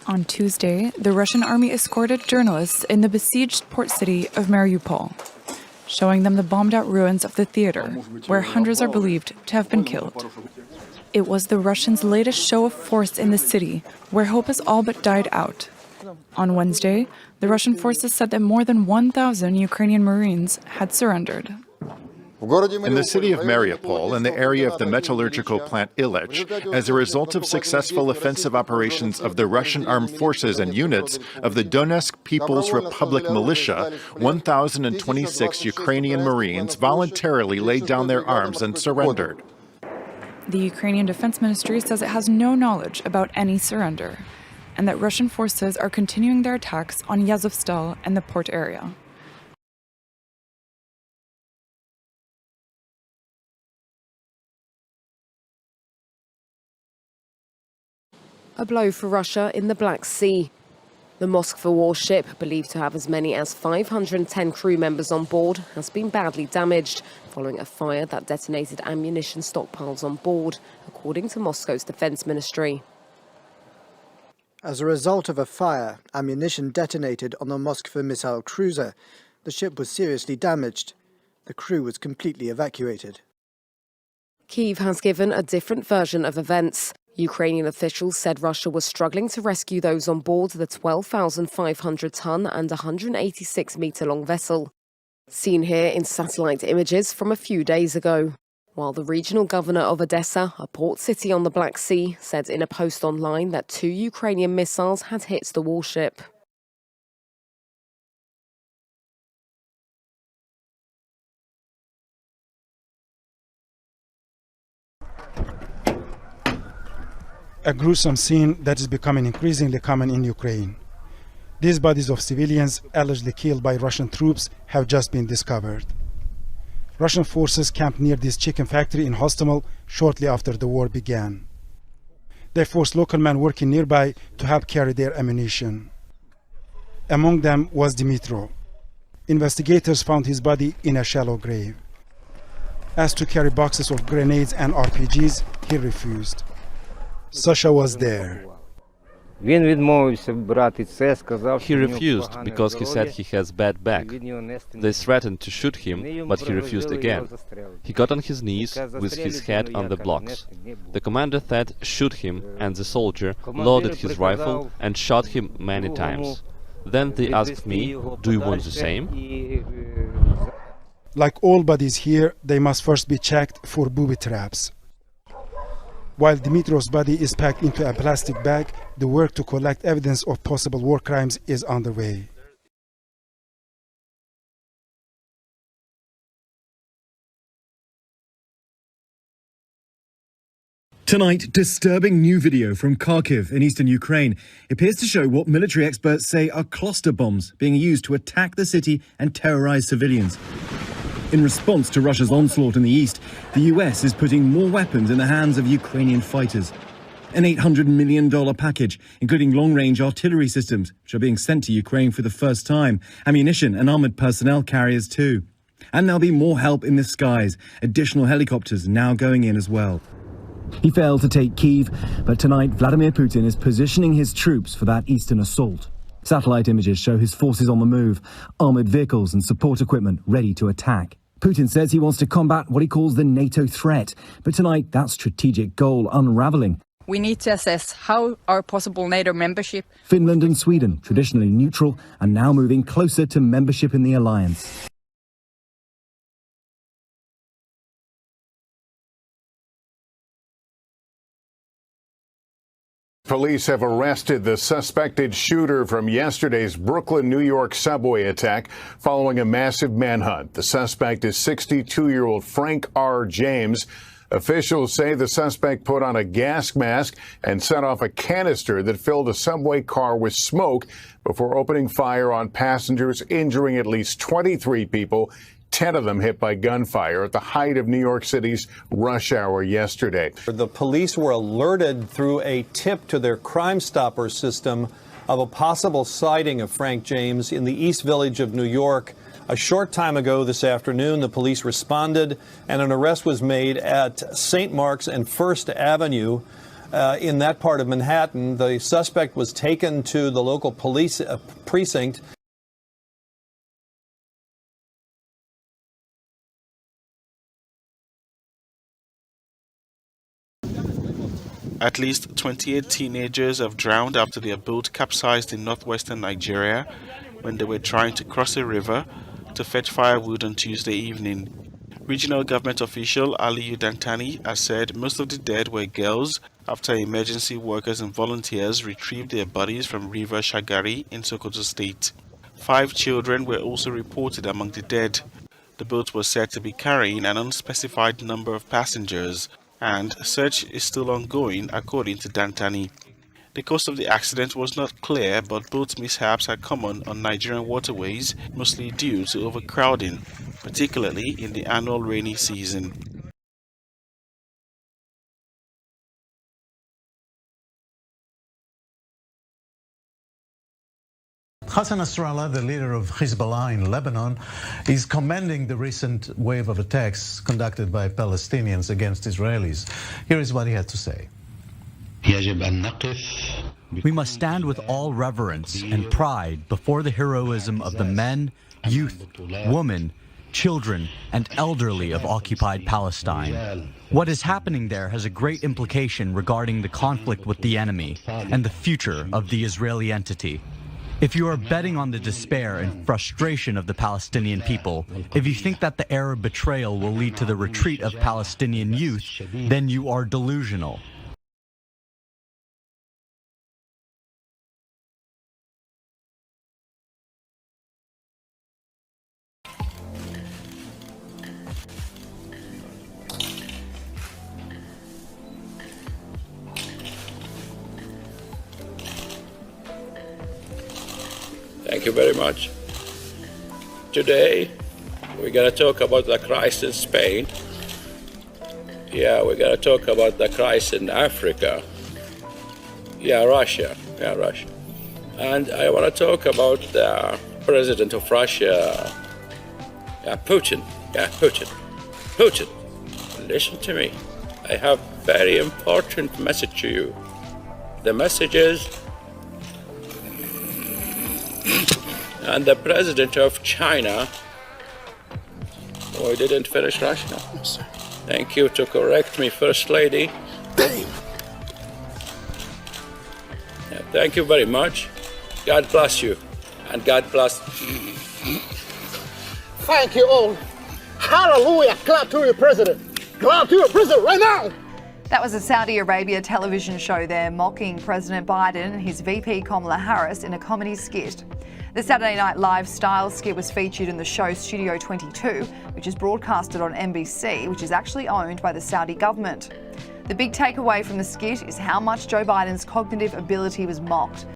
On Tuesday, the Russian army escorted journalists in the besieged port city of Mariupol, showing them the bombed-out ruins of the theater, where hundreds are believed to have been killed. It was the Russians' latest show of force in the city, where hope has all but died out. On Wednesday, the Russian forces said that more than 1,000 Ukrainian Marines had surrendered. In the city of Mariupol, in the area of the metallurgical plant Ilich, as a result of successful offensive operations of the Russian armed forces and units of the Donetsk People's Republic militia, 1,026 Ukrainian Marines voluntarily laid down their arms and surrendered. The Ukrainian Defense Ministry says it has no knowledge about any surrender, and that Russian forces are continuing their attacks on Azovstal and the port area. A blow for Russia in the Black Sea. The Moskva warship, believed to have as many as 510 crew members on board, has been badly damaged following a fire that detonated ammunition stockpiles on board, according to Moscow's defense ministry. As a result of a fire, ammunition detonated on the Moskva missile cruiser. The ship was seriously damaged. The crew was completely evacuated. Kyiv has given a different version of events. Ukrainian officials said Russia was struggling to rescue those on board the 12,500-ton and 186-metre-long vessel, seen here in satellite images from a few days ago. While the regional governor of Odessa, a port city on the Black Sea, said in a post online that 2 Ukrainian missiles had hit the warship. A gruesome scene that is becoming increasingly common in Ukraine. These bodies of civilians allegedly killed by Russian troops have just been discovered. Russian forces camped near this chicken factory in Hostomel shortly after the war began. They forced local men working nearby to help carry their ammunition. Among them was Dmitro. Investigators found his body in a shallow grave. Asked to carry boxes of grenades and RPGs, he refused. Sasha was there. He refused because he said he has bad back. They threatened to shoot him, but he refused again. He got on his knees with his head on the blocks. The commander said, "Shoot him," and the soldier loaded his rifle and shot him many times. Then they asked me, "Do you want the same?" Like all bodies here, they must first be checked for booby traps. While Dmitro's body is packed into a plastic bag, the work to collect evidence of possible war crimes is underway. Tonight, disturbing new video from Kharkiv in eastern Ukraine appears to show what military experts say are cluster bombs being used to attack the city and terrorize civilians. In response to Russia's onslaught in the east, the US is putting more weapons in the hands of Ukrainian fighters. An $800 million package, including long-range artillery systems, which are being sent to Ukraine for the first time, ammunition and armoured personnel carriers too. And there'll be more help in the skies, additional helicopters now going in as well. He failed to take Kyiv, but tonight Vladimir Putin is positioning his troops for that eastern assault. Satellite images show his forces on the move, armoured vehicles and support equipment ready to attack. Putin says he wants to combat what he calls the NATO threat, but tonight that strategic goal unravelling. We need to assess how our possible NATO membership. Finland and Sweden, traditionally neutral, are now moving closer to membership in the alliance. Police have arrested the suspected shooter from yesterday's Brooklyn, New York subway attack following a massive manhunt. The suspect is 62-year-old Frank R. James. Officials say the suspect put on a gas mask and set off a canister that filled a subway car with smoke before opening fire on passengers, injuring at least 23 people. 10 of them hit by gunfire at the height of New York City's rush hour yesterday. The police were alerted through a tip to their Crime Stopper system of a possible sighting of Frank James in the East Village of New York. A short time ago this afternoon, the police responded and an arrest was made at St. Mark's and First Avenue. in that part of Manhattan. The suspect was taken to the local police precinct. At least 28 teenagers have drowned after their boat capsized in northwestern Nigeria when they were trying to cross a river to fetch firewood on Tuesday evening. Regional government official Aliyu Dantani has said most of the dead were girls after emergency workers and volunteers retrieved their bodies from River Shagari in Sokoto State. 5 children were also reported among the dead. The boat was said to be carrying an unspecified number of passengers, and search is still ongoing, according to Dantani. The cause of the accident was not clear, but boat mishaps are common on Nigerian waterways, mostly due to overcrowding, particularly in the annual rainy season. Hassan Nasrallah, the leader of Hezbollah in Lebanon, is commending the recent wave of attacks conducted by Palestinians against Israelis. Here is what he had to say. We must stand with all reverence and pride before the heroism of the men, youth, women, children, and elderly of occupied Palestine. What is happening there has a great implication regarding the conflict with the enemy and the future of the Israeli entity. If you are betting on the despair and frustration of the Palestinian people, if you think that the Arab betrayal will lead to the retreat of Palestinian youth, then you are delusional. Thank you very much. Today, we're going to talk about the crisis in Spain. Yeah, we're going to talk about the crisis in Africa. Russia. And I want to talk about the president of Russia, Putin. Putin, listen to me. I have a very important message to you. The message is, and the president of China, I didn't finish Russia. Thank you to correct me, First Lady. Thank you very much. God bless you, and God bless. Thank you all. Hallelujah. Clap to your president. Clap to your president right now. That was a Saudi Arabia television show there mocking President Biden and his VP Kamala Harris in a comedy skit. The Saturday Night Live style skit was featured in the show Studio 22, which is broadcasted on NBC, which is actually owned by the Saudi government. The big takeaway from the skit is how much Joe Biden's cognitive ability was mocked.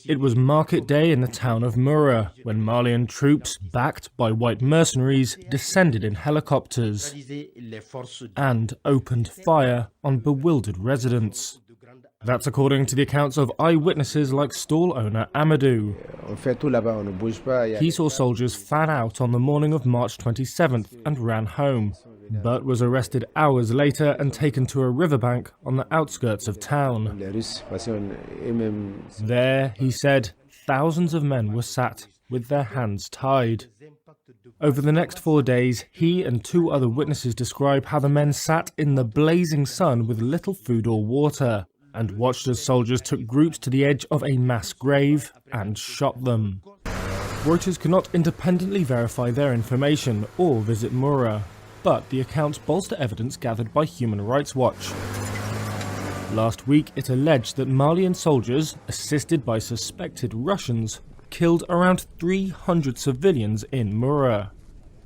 It was market day in the town of Murrah when Malian troops, backed by white mercenaries, descended in helicopters and opened fire on bewildered residents. That's according to the accounts of eyewitnesses like stall owner Amadou. He saw soldiers fan out on the morning of March 27th and ran home, but was arrested hours later and taken to a riverbank on the outskirts of town. There, he said, thousands of men were sat with their hands tied. Over the next 4 days, he and 2 other witnesses describe how the men sat in the blazing sun with little food or water and watched as soldiers took groups to the edge of a mass grave and shot them. Reuters could not independently verify their information or visit Murrah, but the accounts bolster evidence gathered by Human Rights Watch. Last week, it alleged that Malian soldiers, assisted by suspected Russians, killed around 300 civilians in Murrah.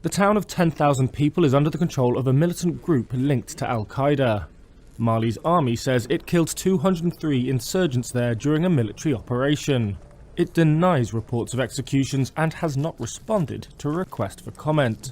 The town of 10,000 people is under the control of a militant group linked to Al-Qaeda. Mali's army says it killed 203 insurgents there during a military operation. It denies reports of executions and has not responded to a request for comment.